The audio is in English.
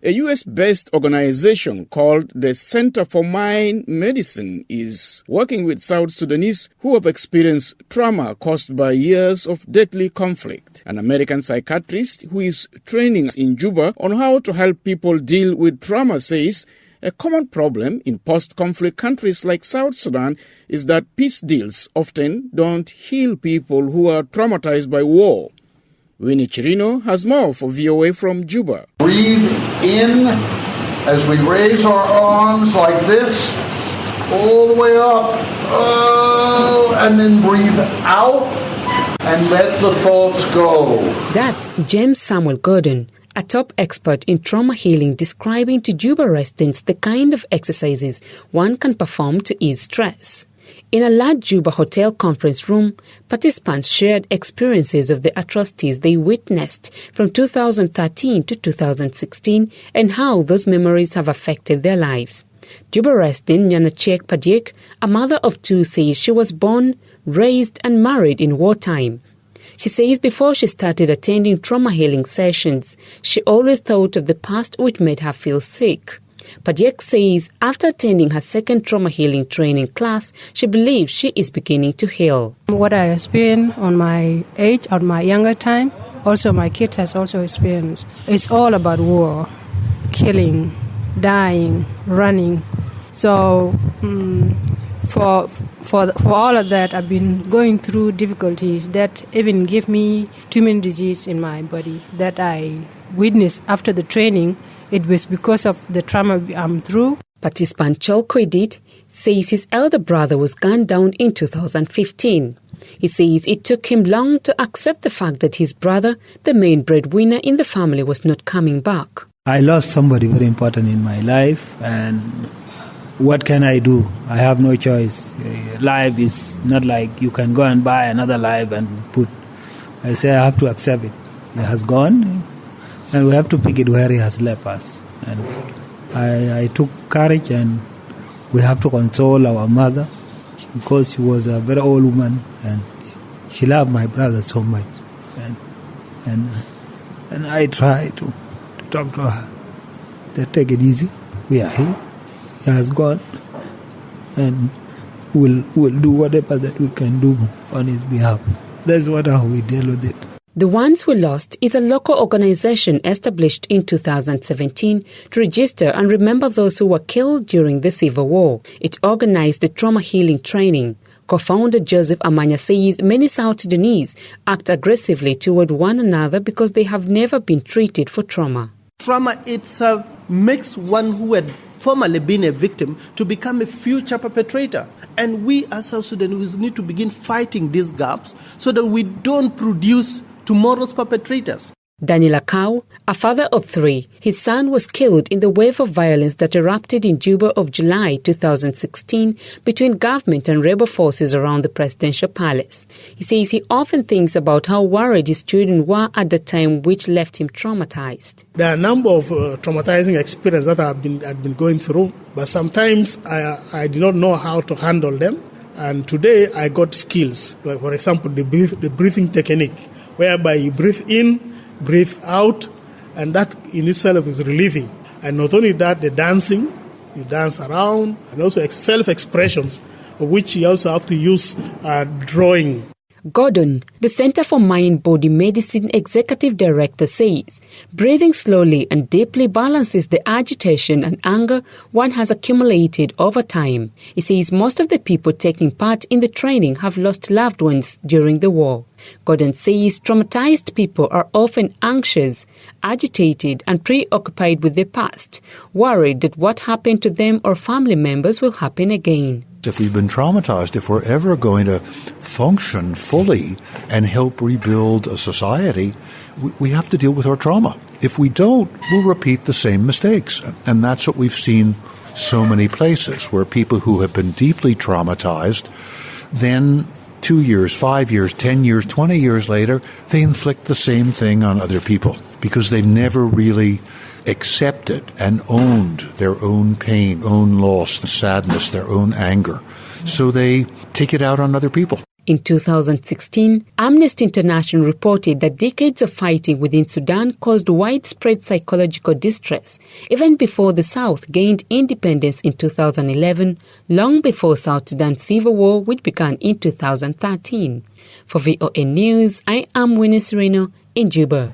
A US-based organization called the Center for Mind Medicine is working with South Sudanese who have experienced trauma caused by years of deadly conflict. An American psychiatrist who is training in Juba on how to help people deal with trauma says a common problem in post-conflict countries like South Sudan is that peace deals often don't heal people who are traumatized by war. Winnie Chirino has more for VOA from Juba. Breathe in as we raise our arms like this, all the way up, and then breathe out and let the thoughts go. That's James Samuel Gordon, a top expert in trauma healing, describing to Juba residents the kind of exercises one can perform to ease stress. In a large Juba hotel conference room, participants shared experiences of the atrocities they witnessed from 2013 to 2016 and how those memories have affected their lives. Juba resident Nyanachek Padiek, a mother of two, says she was born, raised and married in wartime. She says before she started attending trauma healing sessions, she always thought of the past which made her feel sick. Padiek says after attending her second trauma healing training class, she believes she is beginning to heal. What I experienced on my age, on my younger time, also my kids has also experienced. It's all about war, killing, dying, running. So for all of that, I've been going through difficulties that even give me too many diseases in my body that I witnessed after the training. It was because of the trauma I'm through. Participant Chol Kwedit says his elder brother was gunned down in 2015. He says it took him long to accept the fact that his brother, the main breadwinner in the family, was not coming back. I lost somebody very important in my life, and what can I do? I have no choice. Life is not like you can go and buy another life and put. I say I have to accept it. It has gone. And we have to pick it where he has left us. And I took courage, and we have to console our mother because she was a very old woman and she loved my brother so much. And I try to talk to her. They take it easy. We are here. He has gone. And we'll do whatever that we can do on his behalf. That's how we deal with it. The Ones We Lost is a local organization established in 2017 to register and remember those who were killed during the Civil War. It organized the trauma healing training. Co-founder Joseph Amanya says many South Sudanese act aggressively toward one another because they have never been treated for trauma. Trauma itself makes one who had formerly been a victim to become a future perpetrator. And we as South Sudanese need to begin fighting these gaps so that we don't produce tomorrow's perpetrators. Daniel Akau, a father of three, his son was killed in the wave of violence that erupted in Juba of July 2016 between government and rebel forces around the presidential palace. He says he often thinks about how worried his children were at the time, which left him traumatized. There are a number of traumatizing experiences that I've been going through, but sometimes I did not know how to handle them. And today I got skills, like for example the breathing technique, whereby you breathe in, breathe out, and that in itself is relieving. And not only that, the dancing, you dance around, and also self-expressions, of which you also have to use drawing. Gordon, the Center for Mind-Body Medicine Executive Director, says breathing slowly and deeply balances the agitation and anger one has accumulated over time. He says most of the people taking part in the training have lost loved ones during the war. Gordon says traumatized people are often anxious, agitated and preoccupied with their past, worried that what happened to them or family members will happen again. If we've been traumatized, if we're ever going to function fully and help rebuild a society, we have to deal with our trauma. If we don't, we'll repeat the same mistakes. And that's what we've seen so many places, where people who have been deeply traumatized, then 2 years, 5 years, 10 years, 20 years later, they inflict the same thing on other people because they've never really accepted and owned their own pain, own loss, sadness, their own anger. So they take it out on other people. In 2016, Amnesty International reported that decades of fighting within Sudan caused widespread psychological distress, even before the South gained independence in 2011, long before South Sudan's civil war, which began in 2013. For VOA News, I am Winnie Sereno in Juba.